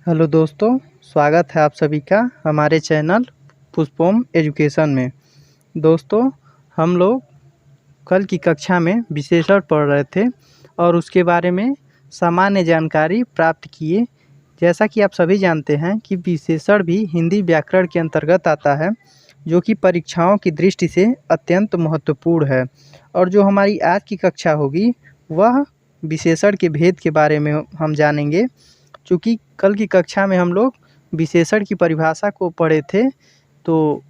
Hello दोस्तों, स्वागत है आप सभी का हमारे चैनल पुष्पोम एजुकेशन में। दोस्तों, हम लोग कल की कक्षा में विशेषण पढ़ रहे थे और उसके बारे में सामान्य जानकारी प्राप्त किए। जैसा कि आप सभी जानते हैं कि विशेषण भी हिंदी व्याकरण के अंतर्गत आता है, जो कि परीक्षाओं की दृष्टि से अत्यंत महत्वपूर्ण है। और जो हमारी आज की कक्षा होगी वह विशेषण के भेद के बारे में हम जानेंगे। चूँकि कल की कक्षा में हम लोग विशेषण की परिभाषा को पढ़े थे, तो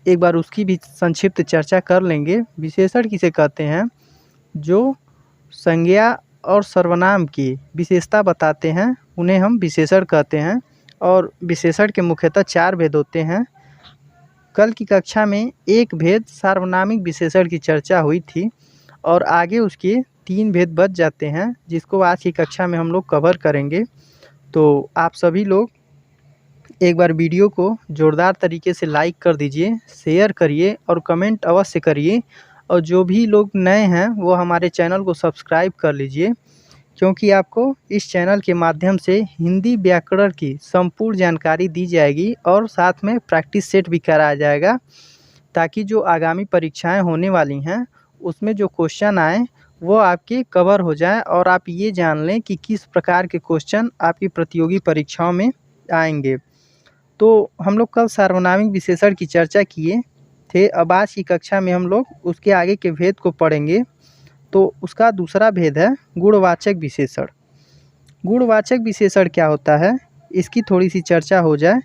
एक बार उसकी भी संक्षिप्त चर्चा कर लेंगे। विशेषण किसे कहते हैं? जो संज्ञा और सर्वनाम की विशेषता बताते हैं, उन्हें हम विशेषण कहते हैं। और विशेषण के मुख्यतः 4 भेद होते हैं। कल की कक्षा में एक भेद सार्वनामिक विशेषण की चर्चा हुई थी और आगे उसके 3 भेद बच जाते हैं, जिसको आज की कक्षा में हम लोग कवर करेंगे। तो आप सभी लोग एक बार वीडियो को ज़ोरदार तरीके से लाइक कर दीजिए, शेयर करिए और कमेंट अवश्य करिए। और जो भी लोग नए हैं वो हमारे चैनल को सब्सक्राइब कर लीजिए, क्योंकि आपको इस चैनल के माध्यम से हिंदी व्याकरण की संपूर्ण जानकारी दी जाएगी और साथ में प्रैक्टिस सेट भी कराया जाएगा, ताकि जो आगामी परीक्षाएं होने वाली हैं उसमें जो क्वेश्चन आए वो आपके कवर हो जाए और आप ये जान लें कि किस प्रकार के क्वेश्चन आपकी प्रतियोगी परीक्षाओं में आएंगे। तो हम लोग कल सार्वनामिक विशेषण की चर्चा किए थे। अब आज की कक्षा में हम लोग उसके आगे के भेद को पढ़ेंगे। तो उसका दूसरा भेद है गुणवाचक विशेषण। गुणवाचक विशेषण क्या होता है, इसकी थोड़ी सी चर्चा हो जाए।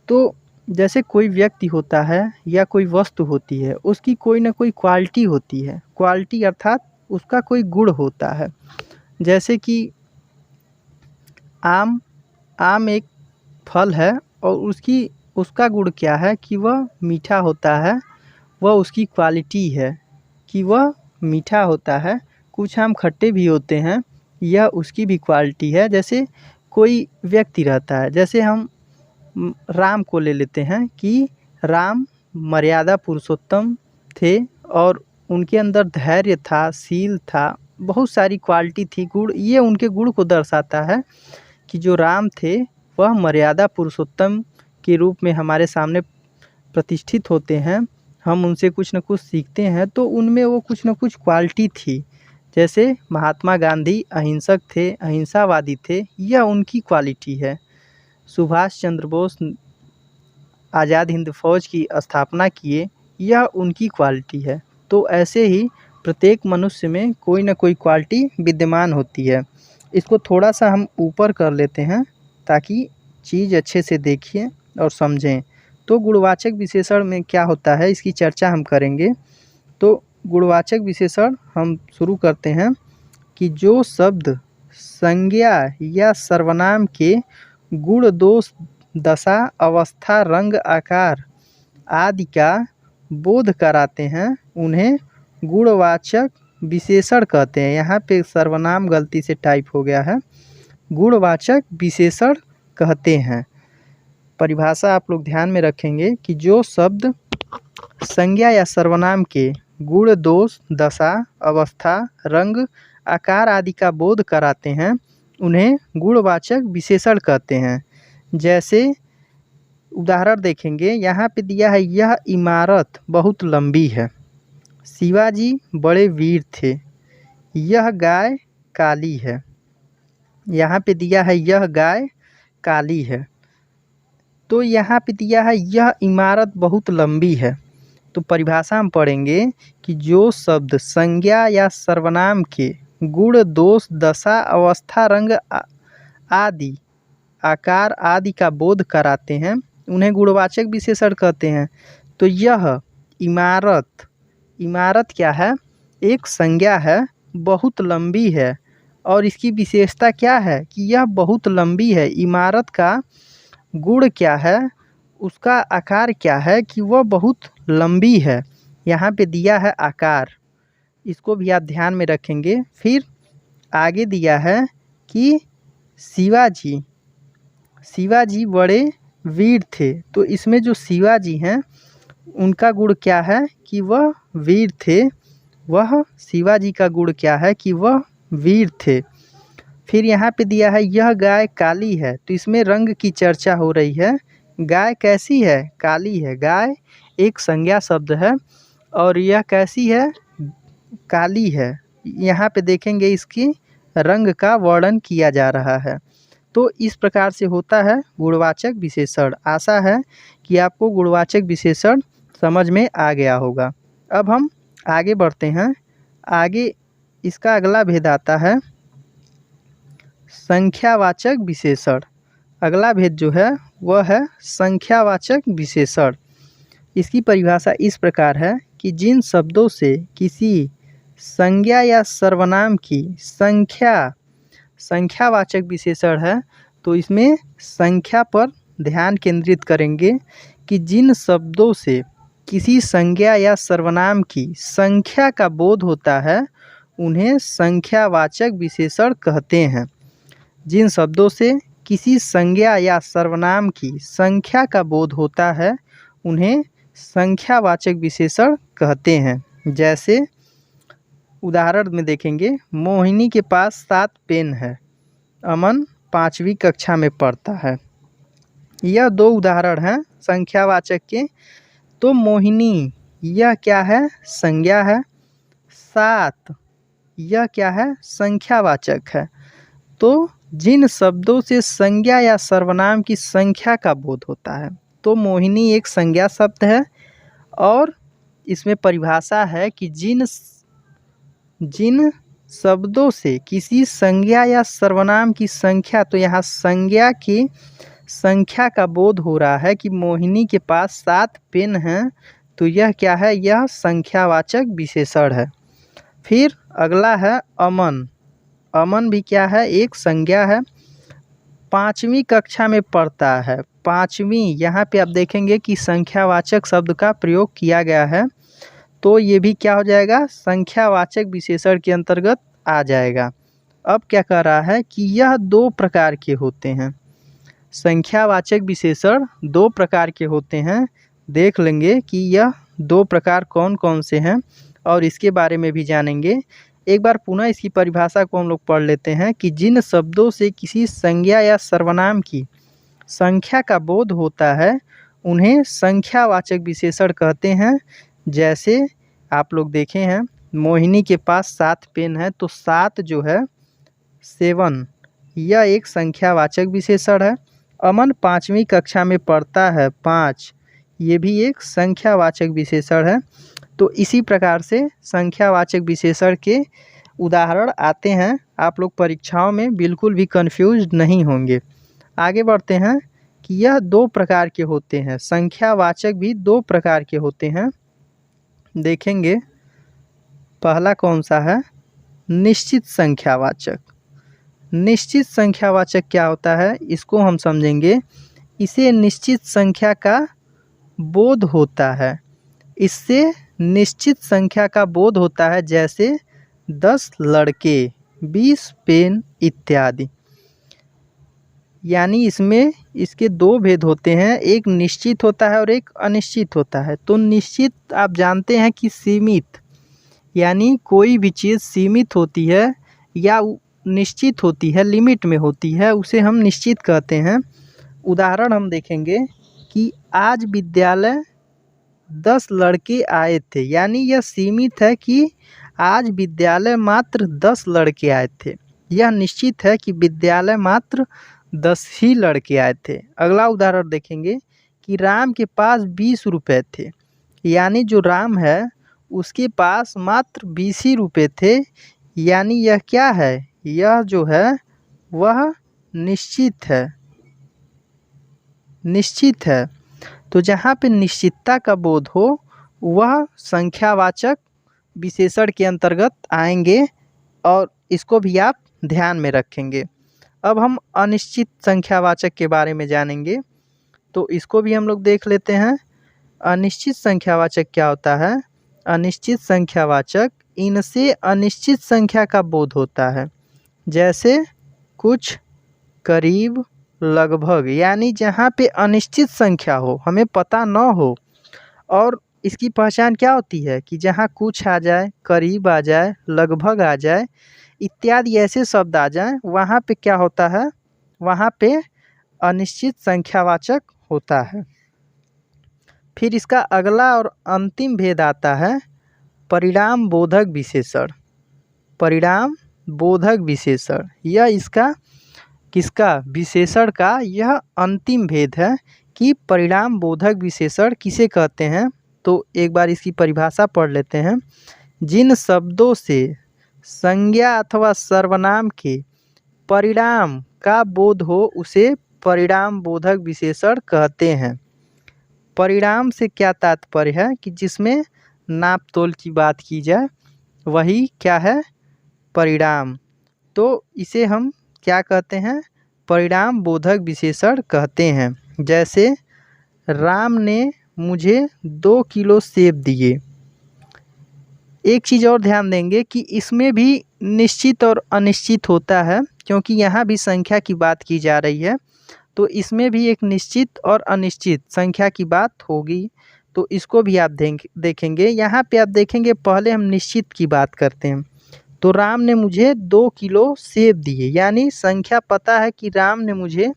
तो जैसे कोई व्यक्ति होता है या कोई वस्तु होती है, उसकी कोई ना कोई क्वालिटी होती है। क्वालिटी अर्थात उसका कोई गुण होता है। जैसे कि आम आम एक फल है और उसका गुण क्या है कि वह मीठा होता है। वह उसकी क्वालिटी है कि वह मीठा होता है। कुछ आम खट्टे भी होते हैं, यह उसकी भी क्वालिटी है। जैसे कोई व्यक्ति रहता है, जैसे हम राम को ले लेते हैं कि राम मर्यादा पुरुषोत्तम थे और उनके अंदर धैर्य था, शील था, बहुत सारी क्वालिटी थी, गुण। ये उनके गुण को दर्शाता है कि जो राम थे वह मर्यादा पुरुषोत्तम के रूप में हमारे सामने प्रतिष्ठित होते हैं। हम उनसे कुछ न कुछ सीखते हैं, तो उनमें वो कुछ न कुछ क्वालिटी थी। जैसे महात्मा गांधी अहिंसक थे, अहिंसावादी थे, यह उनकी क्वालिटी है। सुभाष चंद्र बोस आज़ाद हिंद फौज की स्थापना किए, यह उनकी क्वालिटी है। तो ऐसे ही प्रत्येक मनुष्य में कोई ना कोई क्वालिटी विद्यमान होती है। इसको थोड़ा सा हम ऊपर कर लेते हैं ताकि चीज़ अच्छे से देखिए और समझें। तो गुणवाचक विशेषण में क्या होता है, इसकी चर्चा हम करेंगे। तो गुणवाचक विशेषण हम शुरू करते हैं कि जो शब्द संज्ञा या सर्वनाम के गुण, दोष, दशा, अवस्था, रंग, आकार आदि का बोध कराते हैं, उन्हें गुणवाचक विशेषण कहते हैं। यहाँ पे सर्वनाम गलती से टाइप हो गया है, गुणवाचक विशेषण कहते हैं। परिभाषा आप लोग ध्यान में रखेंगे कि जो शब्द संज्ञा या सर्वनाम के गुण, दोष, दशा, अवस्था, रंग, आकार आदि का बोध कराते हैं, उन्हें गुणवाचक विशेषण कहते हैं। जैसे उदाहरण देखेंगे, यहाँ पे दिया है, यह इमारत बहुत लंबी है। शिवाजी बड़े वीर थे। यह गाय काली है। यहाँ पे दिया है, यह गाय काली है। तो यहाँ पे दिया है, यह इमारत बहुत लंबी है। तो परिभाषा हम पढ़ेंगे कि जो शब्द संज्ञा या सर्वनाम के गुण, दोष, दशा, अवस्था, रंग आदि, आकार आदि का बोध कराते हैं, उन्हें गुणवाचक विशेषण कहते हैं। तो यह इमारत, इमारत क्या है? एक संज्ञा है, बहुत लंबी है। और इसकी विशेषता क्या है कि यह बहुत लंबी है। इमारत का गुण क्या है? उसका आकार क्या है कि वह बहुत लंबी है। यहाँ पे दिया है आकार, इसको भी आप ध्यान में रखेंगे। फिर आगे दिया है कि शिवाजी बड़े वीर थे। तो इसमें जो शिवाजी हैं उनका गुण क्या है कि वह वीर थे। वह शिवाजी का गुण क्या है कि वह वीर थे। फिर यहाँ पे दिया है यह गाय काली है, तो इसमें रंग की चर्चा हो रही है। गाय कैसी है? काली है। गाय एक संज्ञा शब्द है और यह कैसी है? काली है। यहाँ पे देखेंगे इसकी रंग का वर्णन किया जा रहा है। तो इस प्रकार से होता है गुणवाचक विशेषण। आशा है कि आपको गुणवाचक विशेषण समझ में आ गया होगा। अब हम आगे बढ़ते हैं। आगे इसका अगला भेद आता है संख्यावाचक विशेषण। अगला भेद जो है वह है संख्यावाचक विशेषण। इसकी परिभाषा इस प्रकार है कि जिन शब्दों से किसी संज्ञा या सर्वनाम की संख्यावाचक विशेषण है, तो इसमें संख्या पर ध्यान केंद्रित करेंगे कि जिन शब्दों से किसी संज्ञा या सर्वनाम की संख्या का बोध होता है उन्हें संख्यावाचक विशेषण कहते हैं। जिन शब्दों से किसी संज्ञा या सर्वनाम की संख्या का बोध होता है उन्हें संख्यावाचक विशेषण कहते हैं। जैसे उदाहरण में देखेंगे, मोहिनी के पास 7 पेन है। अमन 5वीं कक्षा में पढ़ता है। यह 2 उदाहरण हैं संख्यावाचक के। तो मोहिनी यह क्या है? संज्ञा है। 7 यह क्या है? संख्यावाचक है। तो जिन शब्दों से संज्ञा या सर्वनाम की संख्या का बोध होता है, तो मोहिनी एक संज्ञा शब्द है और इसमें परिभाषा है कि जिन शब्दों से किसी संज्ञा या सर्वनाम की संख्या, तो यहाँ संज्ञा की संख्या का बोध हो रहा है कि मोहिनी के पास 7 पेन हैं, तो यह क्या है? यह संख्यावाचक विशेषण है। फिर अगला है अमन। अमन भी क्या है? एक संज्ञा है। 5वीं कक्षा में पढ़ता है। 5वीं यहाँ पे आप देखेंगे कि संख्यावाचक शब्द का प्रयोग किया गया है, तो ये भी क्या हो जाएगा? संख्यावाचक विशेषण के अंतर्गत आ जाएगा। अब क्या कह रहा है कि यह 2 प्रकार के होते हैं। संख्यावाचक विशेषण 2 प्रकार के होते हैं। देख लेंगे कि यह 2 प्रकार कौन कौन से हैं और इसके बारे में भी जानेंगे। एक बार पुनः इसकी परिभाषा को हम लोग पढ़ लेते हैं कि जिन शब्दों से किसी संज्ञा या सर्वनाम की संख्या का बोध होता है उन्हें संख्यावाचक विशेषण कहते हैं। जैसे आप लोग देखे हैं, मोहिनी के पास 7 पेन है, तो 7 जो है 7 यह एक संख्यावाचक विशेषण है। अमन 5वीं कक्षा में पढ़ता है, 5 ये भी एक संख्यावाचक विशेषण है। तो इसी प्रकार से संख्यावाचक विशेषण के उदाहरण आते हैं। आप लोग परीक्षाओं में बिल्कुल भी कंफ्यूज नहीं होंगे। आगे बढ़ते हैं कि यह 2 प्रकार के होते हैं। संख्यावाचक भी 2 प्रकार के होते हैं। देखेंगे पहला कौन सा है? निश्चित संख्यावाचक। निश्चित संख्यावाचक क्या होता है इसको हम समझेंगे। इसे निश्चित संख्या का बोध होता है। इससे निश्चित संख्या का बोध होता है, जैसे 10 लड़के, 20 पेन इत्यादि। यानी इसमें इसके 2 भेद होते हैं, एक निश्चित होता है और एक अनिश्चित होता है। तो निश्चित आप जानते हैं कि सीमित, यानी कोई भी चीज़ सीमित होती है या निश्चित होती है, लिमिट में होती है, उसे हम निश्चित कहते हैं। उदाहरण हम देखेंगे कि आज विद्यालय 10 लड़के आए थे, यानी यह सीमित है कि आज विद्यालय मात्र 10 लड़के आए थे। यह निश्चित है कि विद्यालय मात्र 10 ही लड़के आए थे। अगला उदाहरण देखेंगे कि राम के पास 20 रुपये थे, यानी जो राम है उसके पास मात्र 20 ही रुपये थे। यानी यह क्या है? यह जो है वह निश्चित है। निश्चित है। तो जहाँ पे निश्चितता का बोध हो वह संख्यावाचक विशेषण के अंतर्गत आएंगे और इसको भी आप ध्यान में रखेंगे। अब हम अनिश्चित संख्यावाचक के बारे में जानेंगे, तो इसको भी हम लोग देख लेते हैं। अनिश्चित संख्यावाचक क्या होता है? अनिश्चित संख्यावाचक, इनसे अनिश्चित संख्या का बोध होता है। जैसे कुछ, करीब, लगभग। यानी जहाँ पे अनिश्चित संख्या हो, हमें पता न हो, और इसकी पहचान क्या होती है कि जहाँ कुछ आ जाए, करीब आ जाए, लगभग आ जाए, इत्यादि ऐसे शब्द आ जाएं, वहाँ पे क्या होता है, वहाँ पे अनिश्चित संख्यावाचक होता है। फिर इसका अगला और अंतिम भेद आता है परिणाम बोधक विशेषण। परिणाम बोधक विशेषण, यह इसका किसका, विशेषण का यह अंतिम भेद है कि परिणाम बोधक विशेषण किसे कहते हैं। तो एक बार इसकी परिभाषा पढ़ लेते हैं। जिन शब्दों से संज्ञा अथवा सर्वनाम के परिणाम का बोध हो उसे परिणाम बोधक विशेषण कहते हैं। परिणाम से क्या तात्पर्य है कि जिसमें नाप तोल की बात की जाए वही क्या है, परिणाम। तो इसे हम क्या कहते हैं, परिणाम बोधक विशेषण कहते हैं। जैसे राम ने मुझे 2 किलो सेब दिए। एक चीज़ और ध्यान देंगे कि इसमें भी निश्चित और अनिश्चित होता है, क्योंकि यहाँ भी संख्या की बात की जा रही है, तो इसमें भी एक निश्चित और अनिश्चित संख्या की बात होगी। तो इसको भी आप देखेंगे। यहाँ पे आप देखेंगे पहले हम निश्चित की बात करते हैं। तो राम ने मुझे 2 किलो सेब दिए, यानी संख्या पता है कि राम ने मुझे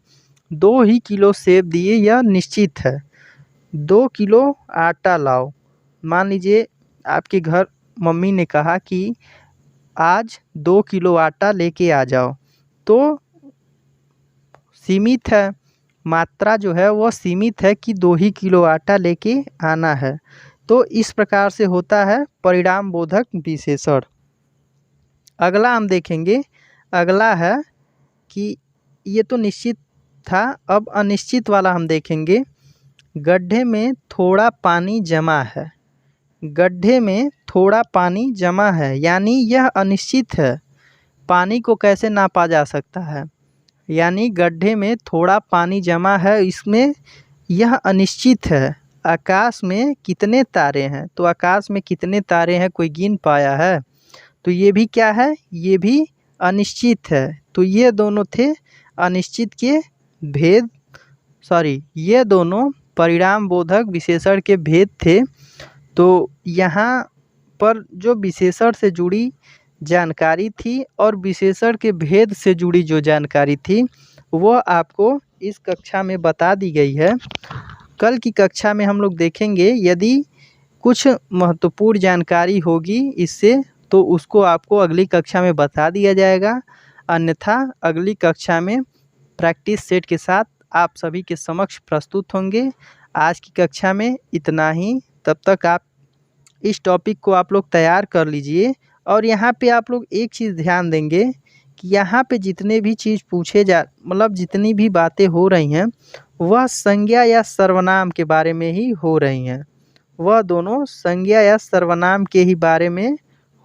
2 ही किलो सेब दिए, यह निश्चित है। 2 किलो आटा लाओ। मान लीजिए आपके घर मम्मी ने कहा कि आज 2 किलो आटा लेके आ जाओ, तो सीमित है, मात्रा जो है वह सीमित है कि 2 ही किलो आटा लेके आना है। तो इस प्रकार से होता है परिणाम बोधक विशेषण। अगला हम देखेंगे, अगला है कि ये तो निश्चित था, अब अनिश्चित वाला हम देखेंगे। गड्ढे में थोड़ा पानी जमा है। गड्ढे में थोड़ा पानी जमा है, यानी यह अनिश्चित है। पानी को कैसे नापा जा सकता है, यानी गड्ढे में थोड़ा पानी जमा है, इसमें यह अनिश्चित है। आकाश में कितने तारे हैं, तो आकाश में कितने तारे हैं कोई गिन पाया है, तो ये भी क्या है, ये भी अनिश्चित है। तो ये दोनों थे अनिश्चित के भेद, ये दोनों परिणाम बोधक विशेषण के भेद थे। तो यहाँ पर जो विशेषण से जुड़ी जानकारी थी और विशेषण के भेद से जुड़ी जो जानकारी थी वह आपको इस कक्षा में बता दी गई है। कल की कक्षा में हम लोग देखेंगे, यदि कुछ महत्वपूर्ण जानकारी होगी इससे तो उसको आपको अगली कक्षा में बता दिया जाएगा, अन्यथा अगली कक्षा में प्रैक्टिस सेट के साथ आप सभी के समक्ष प्रस्तुत होंगे। आज की कक्षा में इतना ही, तब तक आप इस टॉपिक को आप लोग तैयार कर लीजिए। और यहाँ पे आप लोग एक चीज़ ध्यान देंगे कि यहाँ पे जितने भी चीज़ जितनी भी बातें हो रही हैं वह संज्ञा या सर्वनाम के बारे में ही हो रही हैं, वह दोनों संज्ञा या सर्वनाम के ही बारे में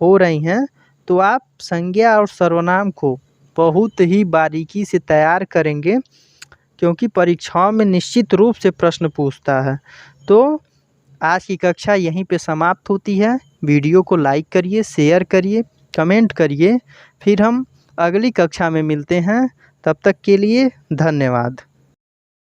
हो रही हैं। तो आप संज्ञा और सर्वनाम को बहुत ही बारीकी से तैयार करेंगे, क्योंकि परीक्षाओं में निश्चित रूप से प्रश्न पूछता है। तो आज की कक्षा यहीं पे समाप्त होती है। वीडियो को लाइक करिए, शेयर करिए, कमेंट करिए। फिर हम अगली कक्षा में मिलते हैं, तब तक के लिए धन्यवाद।